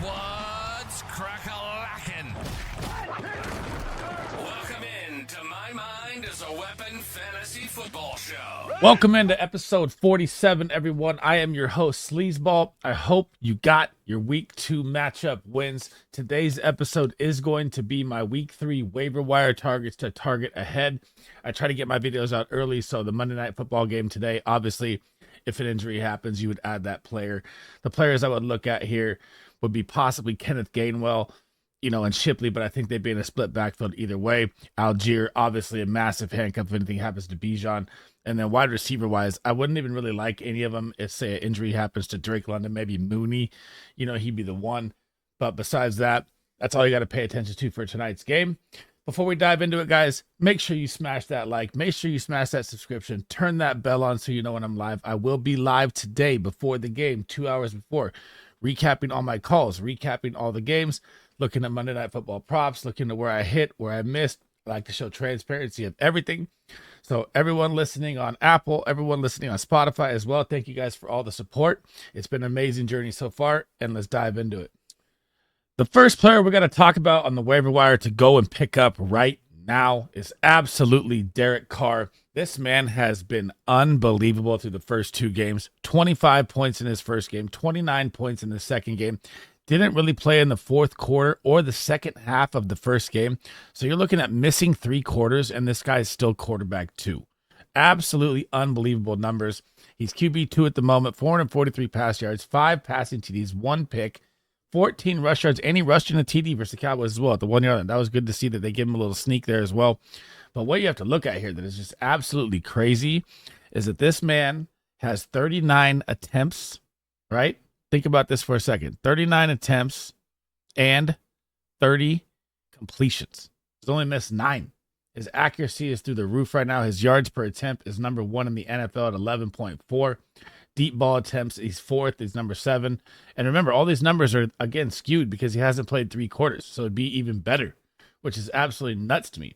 What's crack-a-lackin'? Welcome in to My Mind is a Weapon Fantasy Football Show. Welcome into episode 47, everyone. I am your host, SleezBall. I hope you got your week 2 matchup wins. Today's episode is going to be my week 3 waiver wire targets to target ahead. I try to get my videos out early, so the Monday Night Football game today, obviously, if an injury happens, you would add that player. The players I would look at here would be possibly Kenneth Gainwell, and Shipley, but I think they'd be in a split backfield either way. Algier, obviously a massive handcuff if anything happens to Bijan. And then wide receiver-wise, I wouldn't even really like any of them if, say, an injury happens to Drake London, maybe Mooney. He'd be the one. But besides that, that's all you got to pay attention to for tonight's game. Before we dive into it, guys, make sure you smash that like. Make sure you smash that subscription. Turn that bell on so you know when I'm live. I will be live today before the game, 2 hours before, recapping all my calls, recapping all the games, looking at Monday Night Football props, looking at where I hit, where I missed. I like to show transparency of everything. So everyone listening on Apple, everyone listening on Spotify as well, thank you guys for all the support. It's been an amazing journey so far, and let's dive into it. The first player we're going to talk about on the waiver wire to go and pick up right now is absolutely Derek Carr. This man has been unbelievable through the first 2 games. 25 points in his first game, 29 points in the second game. Didn't really play in the fourth quarter or the second half of the first game. So you're looking at missing 3 quarters, and this guy is still quarterback 2. Absolutely unbelievable numbers. He's QB2 at the moment, 443 pass yards, 5 passing TDs, 1 pick, 14 rush yards, and he rushed in a TD versus the Cowboys as well at the 1 yard line. That was good to see that they gave him a little sneak there as well. But what you have to look at here that is just absolutely crazy is that this man has 39 attempts, right? Think about this for a second. 39 attempts and 30 completions. He's only missed 9. His accuracy is through the roof right now. His yards per attempt is number 1 in the NFL at 11.4. Deep ball attempts, he's 4th. He's number 7. And remember, all these numbers are, again, skewed because he hasn't played 3 quarters. So it'd be even better, which is absolutely nuts to me.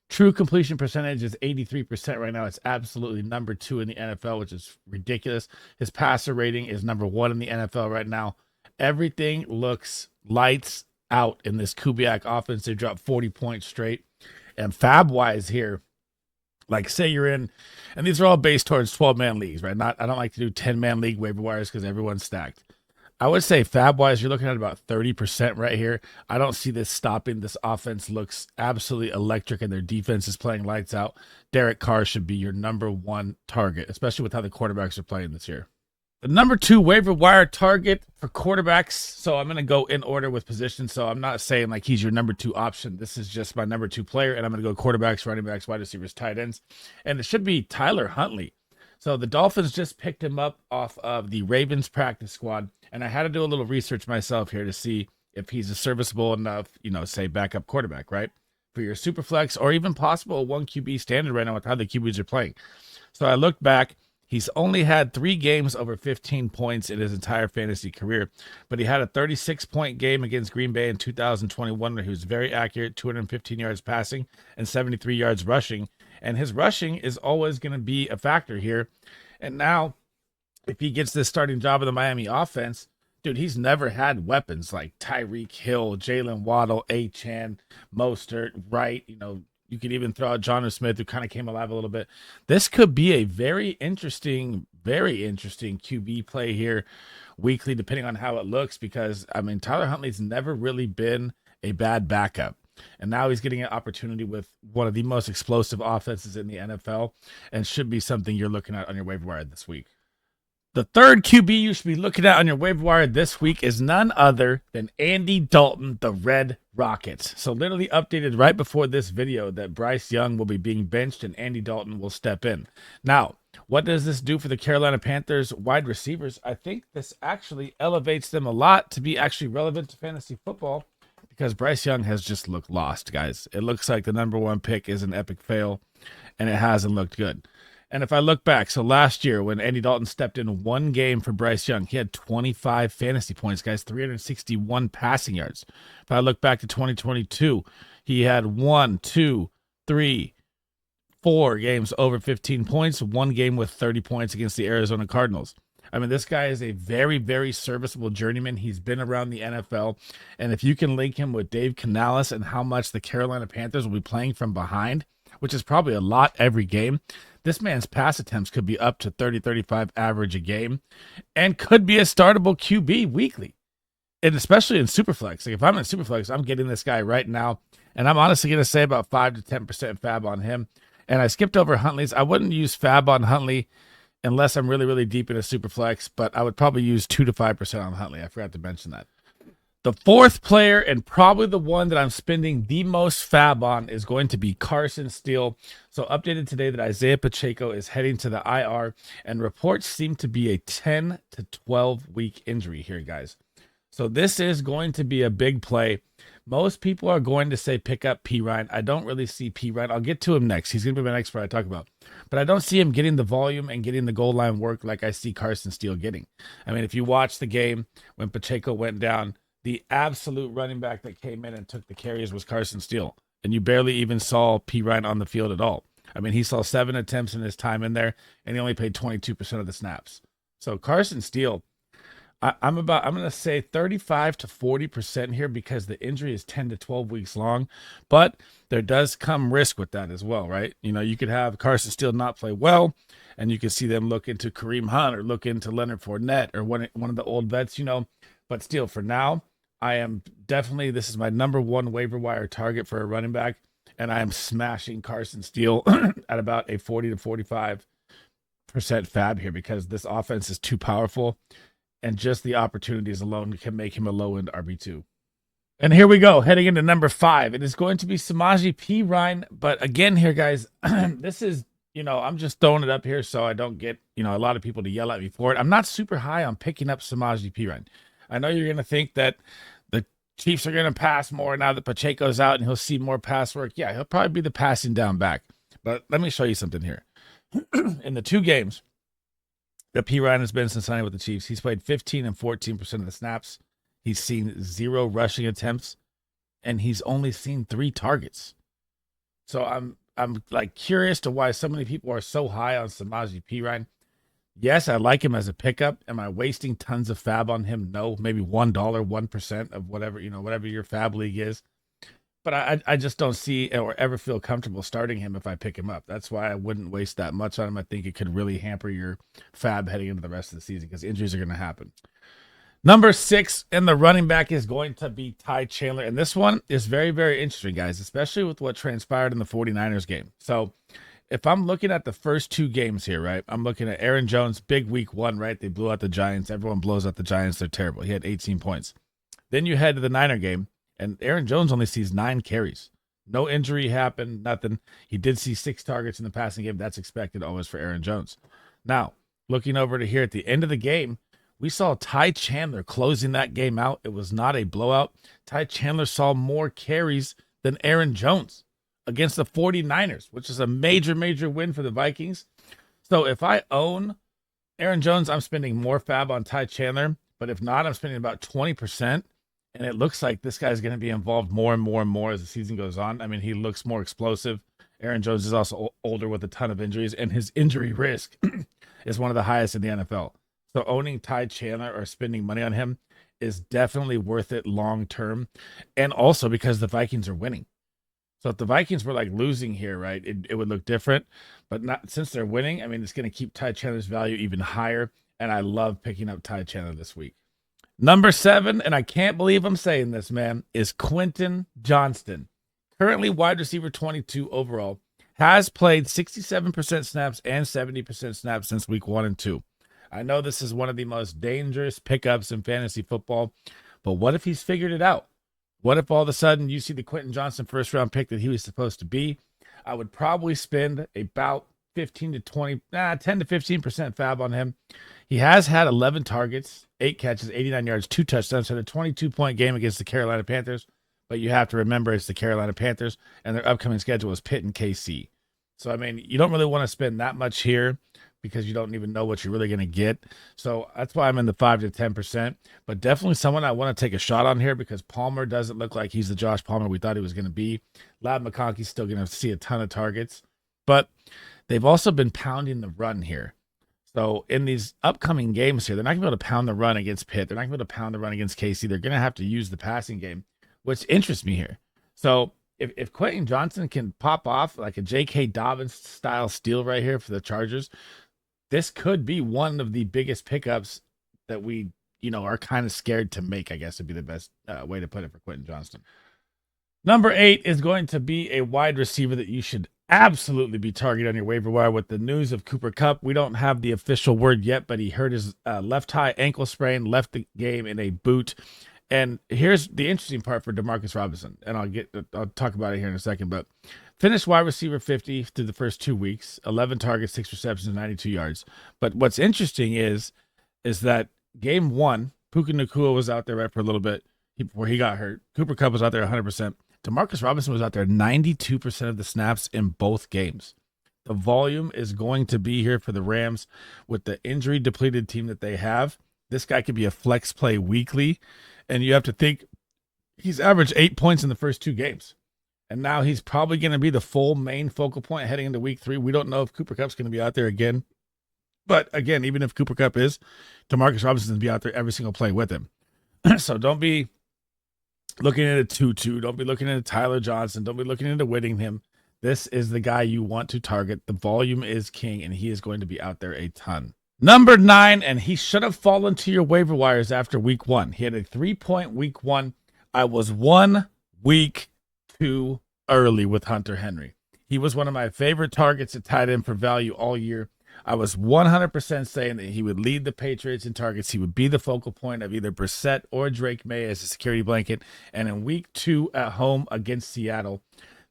True completion percentage is 83% right now. It's absolutely number 2 in the NFL, which is ridiculous. His passer rating is number 1 in the NFL right now. Everything looks lights out in this Kubiak offense. They dropped 40 points straight. And FAAB-wise here, like say you're in, and these are all based towards 12-man leagues, right? I don't like to do 10-man league waiver wires because everyone's stacked. I would say FAAB-wise, you're looking at about 30% right here. I don't see this stopping. This offense looks absolutely electric, and their defense is playing lights out. Derek Carr should be your number 1 target, especially with how the quarterbacks are playing this year. The number 2 waiver wire target for quarterbacks, so I'm going to go in order with position, so I'm not saying like he's your number 2 option. This is just my number 2 player, and I'm going to go quarterbacks, running backs, wide receivers, tight ends, and it should be Tyler Huntley. So the Dolphins just picked him up off of the Ravens practice squad, and I had to do a little research myself here to see if he's a serviceable enough, say backup quarterback, right? For your super flex or even possible 1 QB standard right now with how the QBs are playing. So I looked back. He's only had 3 games over 15 points in his entire fantasy career, but he had a 36-point game against Green Bay in 2021 where he was very accurate, 215 yards passing and 73 yards rushing. And his rushing is always going to be a factor here. And now, if he gets this starting job in the Miami offense, dude, he's never had weapons like Tyreek Hill, Jalen Waddle, Achane, Mostert, Wright. You could even throw out Jonnu Smith, who kind of came alive a little bit. This could be a very interesting QB play here weekly, depending on how it looks, because, Tyler Huntley's never really been a bad backup. And now he's getting an opportunity with one of the most explosive offenses in the NFL and should be something you're looking at on your waiver wire this week. The third QB you should be looking at on your waiver wire this week is none other than Andy Dalton, the Red Rockets. So literally updated right before this video that Bryce Young will be being benched and Andy Dalton will step in. Now, what does this do for the Carolina Panthers wide receivers? I think this actually elevates them a lot to be actually relevant to fantasy football because Bryce Young has just looked lost, guys. It looks like the number 1 pick is an epic fail, and it hasn't looked good. And if I look back, so last year when Andy Dalton stepped in 1 game for Bryce Young, he had 25 fantasy points, guys, 361 passing yards. If I look back to 2022, he had 1, 2, 3, 4 games over 15 points, 1 game with 30 points against the Arizona Cardinals. I mean, this guy is a very, very serviceable journeyman. He's been around the NFL. And if you can link him with Dave Canales and how much the Carolina Panthers will be playing from behind, which is probably a lot every game, this man's pass attempts could be up to 30, 35 average a game and could be a startable QB weekly. And especially in Superflex. Like if I'm in Superflex, I'm getting this guy right now. And I'm honestly going to say about 5 to 10% FAAB on him. And I skipped over Huntley's. I wouldn't use FAAB on Huntley unless I'm really, really deep in a Superflex, but I would probably use 2 to 5% on Huntley. I forgot to mention that. The fourth player, and probably the one that I'm spending the most FAAB on, is going to be Carson Steel. So updated today that Isaiah Pacheco is heading to the IR, and reports seem to be a 10 to 12 week injury here, guys. So this is going to be a big play. Most people are going to say pick up Perine. I don't really see Perine. I'll get to him next. He's going to be my next player I talk about. But I don't see him getting the volume and getting the goal line work like I see Carson Steel getting. I mean, if you watch the game when Pacheco went down, the absolute running back that came in and took the carries was Carson Steel. And you barely even saw Perine on the field at all. I mean, he saw 7 attempts in his time in there, and he only played 22% of the snaps. So Carson Steel, I'm going to say 35 to 40% here because the injury is 10 to 12 weeks long, but there does come risk with that as well, right? You know, you could have Carson Steel not play well, and you can see them look into Kareem Hunt or look into Leonard Fournette or one of the old vets, you know. But still, for now, I am definitely, this is my number one waiver wire target for a running back, and I am smashing Carson Steel at about a 40 to 45% FAAB here because this offense is too powerful. And just the opportunities alone can make him a low-end RB2. And here we go, heading into number 5. It is going to be Samaje Perine. But again here, guys, this is, you know, I'm just throwing it up here so I don't get, you know, a lot of people to yell at me for it. I'm not super high on picking up Samaje Perine. I know you're going to think that the Chiefs are going to pass more now that Pacheco's out and he'll see more pass work. Yeah, he'll probably be the passing down back. But let me show you something here. In the 2 games that Perine has been since signing with the Chiefs, he's played 15 and 14% of the snaps. He's seen 0 rushing attempts, and he's only seen 3 targets. So I'm like curious to why so many people are so high on Samaje Perine. Yes, I like him as a pickup. Am I wasting tons of FAAB on him? No, maybe $1, 1% of whatever, you know, whatever your FAAB league is. But I just don't see or ever feel comfortable starting him if I pick him up. That's why I wouldn't waste that much on him. I think it could really hamper your FAAB heading into the rest of the season because injuries are going to happen. Number 6 in the running back is going to be Tai Chandler. And this one is very, very interesting, guys, especially with what transpired in the 49ers game. So if I'm looking at the first 2 games here, right, I'm looking at Aaron Jones, big week 1, right? They blew out the Giants. Everyone blows out the Giants. They're terrible. He had 18 points. Then you head to the Niner game. And Aaron Jones only sees 9 carries. No injury happened, nothing. He did see 6 targets in the passing game. That's expected always for Aaron Jones. Now, looking over to here at the end of the game, we saw Tai Chandler closing that game out. It was not a blowout. Tai Chandler saw more carries than Aaron Jones against the 49ers, which is a major, major win for the Vikings. So if I own Aaron Jones, I'm spending more FAAB on Tai Chandler. But if not, I'm spending about 20%. And it looks like this guy's going to be involved more and more and more as the season goes on. I mean, he looks more explosive. Aaron Jones is also older with a ton of injuries, and his injury risk is one of the highest in the NFL. So owning Tai Chandler or spending money on him is definitely worth it long term. And also because the Vikings are winning. So if the Vikings were like losing here, right, it would look different. But not since they're winning, I mean, it's going to keep Tai Chandler's value even higher. And I love picking up Tai Chandler this week. Number 7, and I can't believe I'm saying this, man, is Quinton Johnson. Currently wide receiver 22 overall. Has played 67% snaps and 70% snaps since week 1 and 2. I know this is one of the most dangerous pickups in fantasy football, but what if he's figured it out? What if all of a sudden you see the Quinton Johnson first-round pick that he was supposed to be? I would probably spend about 10 to 15% FAAB on him. He has had 11 targets, 8 catches, 89 yards, 2 touchdowns, had a 22-point game against the Carolina Panthers. But you have to remember it's the Carolina Panthers, and their upcoming schedule is Pitt and KC. So, I mean, you don't really want to spend that much here because you don't even know what you're really going to get. So that's why I'm in the 5 to 10%. But definitely someone I want to take a shot on here because Palmer doesn't look like he's the Josh Palmer we thought he was going to be. Ladd McConkey's still going to see a ton of targets. But they've also been pounding the run here. So in these upcoming games here, they're not going to be able to pound the run against Pitt. They're not going to be able to pound the run against KC. They're going to have to use the passing game, which interests me here. So if Quinton Johnson can pop off like a J.K. Dobbins style steal right here for the Chargers, this could be one of the biggest pickups that we, are kind of scared to make, I guess would be the best way to put it for Quinton Johnson. Number 8 is going to be a wide receiver that you should absolutely be targeted on your waiver wire with the news of Cooper Kupp. We don't have the official word yet, but he hurt his left high ankle sprain, left the game in a boot. And here's the interesting part for Demarcus Robinson, and I'll talk about it here in a second, but finished wide receiver 50 through the first 2 weeks, 11 targets, 6 receptions, 92 yards. But what's interesting is that game 1, Puka Nacua was out there right for a little bit before he got hurt. Cooper Kupp was out there 100%. Demarcus Robinson was out there 92% of the snaps in both games. The volume is going to be here for the Rams with the injury-depleted team that they have. This guy could be a flex play weekly, and you have to think he's averaged 8 points in the first 2 games. And now he's probably going to be the full main focal point heading into week 3. We don't know if Cooper Kupp's going to be out there again. But again, even if Cooper Kupp is, Demarcus Robinson's going to be out there every single play with him. So don't be looking at a Tutu. Don't be looking at a Tyler Johnson. Don't be looking at a Whittingham. This is the guy you want to target. The volume is king, and he is going to be out there a ton. Number 9, and he should have fallen to your waiver wires after week 1. He had a 3-point week 1. I was 1 week too early with Hunter Henry. He was one of my favorite targets at tight end for value all year. I was 100% saying that he would lead the Patriots in targets. He would be the focal point of either Brissett or Drake May as a security blanket. And in week 2 at home against Seattle,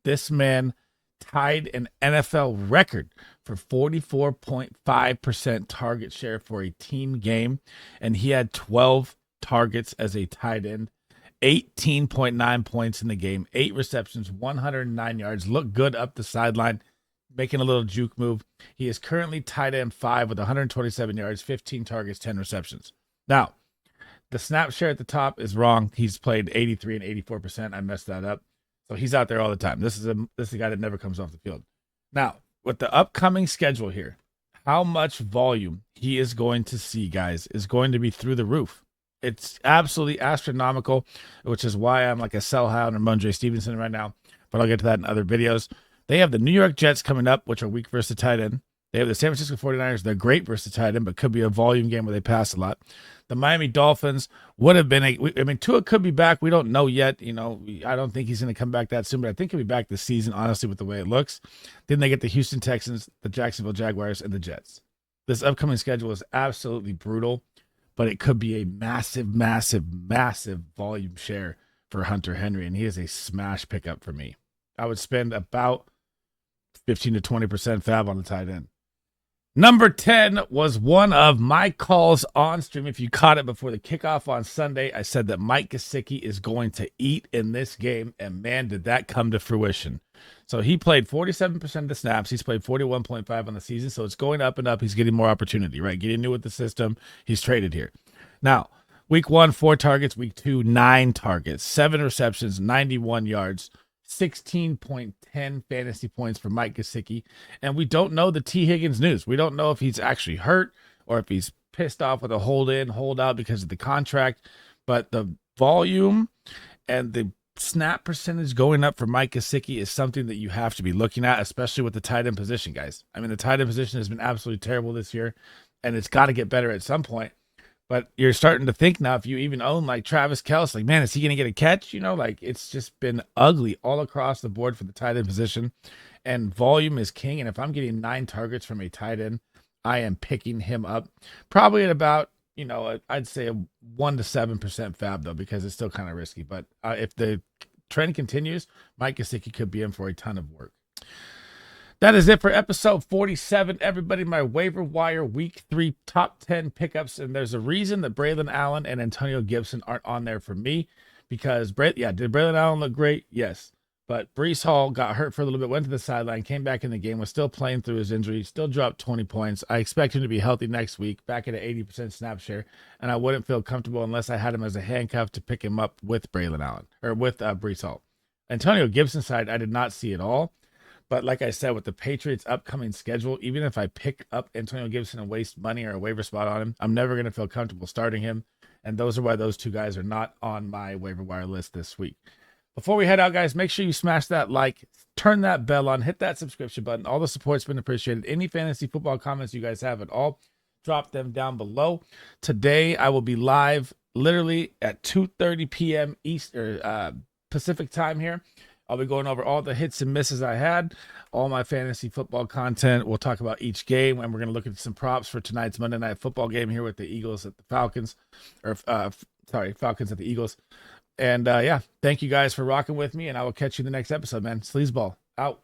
this man tied an NFL record for 44.5% target share for a team game. And he had 12 targets as a tight end, 18.9 points in the game, 8 receptions, 109 yards, looked good up the sideline, making a little juke move. He is currently tight end 5 with 127 yards, 15 targets, 10 receptions. Now, the snap share at the top is wrong. He's played 83 and 84%. I messed that up. So he's out there all the time. This is a guy that never comes off the field. Now, with the upcoming schedule here, how much volume he is going to see, guys, is going to be through the roof. It's absolutely astronomical, which is why I'm like a sell high on Ramondre Stevenson right now. But I'll get to that in other videos. They have the New York Jets coming up, which are weak versus tight end. They have the San Francisco 49ers. They're great versus tight end, but could be a volume game where they pass a lot. The Miami Dolphins would have been Tua could be back. We don't know yet. I don't think he's going to come back that soon, but I think he'll be back this season, honestly, with the way it looks. Then they get the Houston Texans, the Jacksonville Jaguars, and the Jets. This upcoming schedule is absolutely brutal, but it could be a massive, massive, massive volume share for Hunter Henry, and he is a smash pickup for me. I would spend about 15 to 20% FAAB on the tight end. Number 10 was one of my calls on stream. If you caught it before the kickoff on Sunday, I said that Mike Gesicki is going to eat in this game, and man, did that come to fruition. So he played 47% of the snaps. He's played 41.5 on the season, so it's going up and up. He's getting more opportunity, right? Getting new with the system. He's traded here. Now, week 1, 4 targets. Week 2, 9 targets, 7 receptions, 91 yards. 16.10 fantasy points for Mike Gesicki. And we don't know the T. Higgins news. We don't know if he's actually hurt or if he's pissed off with a hold out because of the contract. But the volume and the snap percentage going up for Mike Gesicki is something that you have to be looking at, especially with the tight end position, guys. I mean, the tight end position has been absolutely terrible this year, and it's got to get better at some point. But you're starting to think now, if you even own like Travis Kelce, like, man, is he going to get a catch? It's just been ugly all across the board for the tight end position. And volume is king. And if I'm getting 9 targets from a tight end, I am picking him up probably at about, I'd say a 1 to 7% FAAB, though, because it's still kind of risky. But if the trend continues, Mike Gesicki could be in for a ton of work. That is it for episode 47. Everybody, my waiver wire week 3 top 10 pickups. And there's a reason that Braylon Allen and Antonio Gibson aren't on there for me because, did Braylon Allen look great? Yes. But Breece Hall got hurt for a little bit, went to the sideline, came back in the game, was still playing through his injury, still dropped 20 points. I expect him to be healthy next week, back at an 80% snap share. And I wouldn't feel comfortable unless I had him as a handcuff to pick him up with Braylon Allen or with Breece Hall. Antonio Gibson's side, I did not see at all. But like I said, with the Patriots' upcoming schedule, even if I pick up Antonio Gibson and waste money or a waiver spot on him, I'm never going to feel comfortable starting him. And those are why those two guys are not on my waiver wire list this week. Before we head out, guys, make sure you smash that like, turn that bell on, hit that subscription button. All the support's been appreciated. Any fantasy football comments you guys have at all, drop them down below. Today, I will be live literally at 2:30 p.m. Pacific time here. I'll be going over all the hits and misses I had, all my fantasy football content. We'll talk about each game, and we're going to look at some props for tonight's Monday Night Football game here with the Eagles at the Falcons. Falcons at the Eagles. And yeah, thank you guys for rocking with me, and I will catch you in the next episode, man. SleezBall out.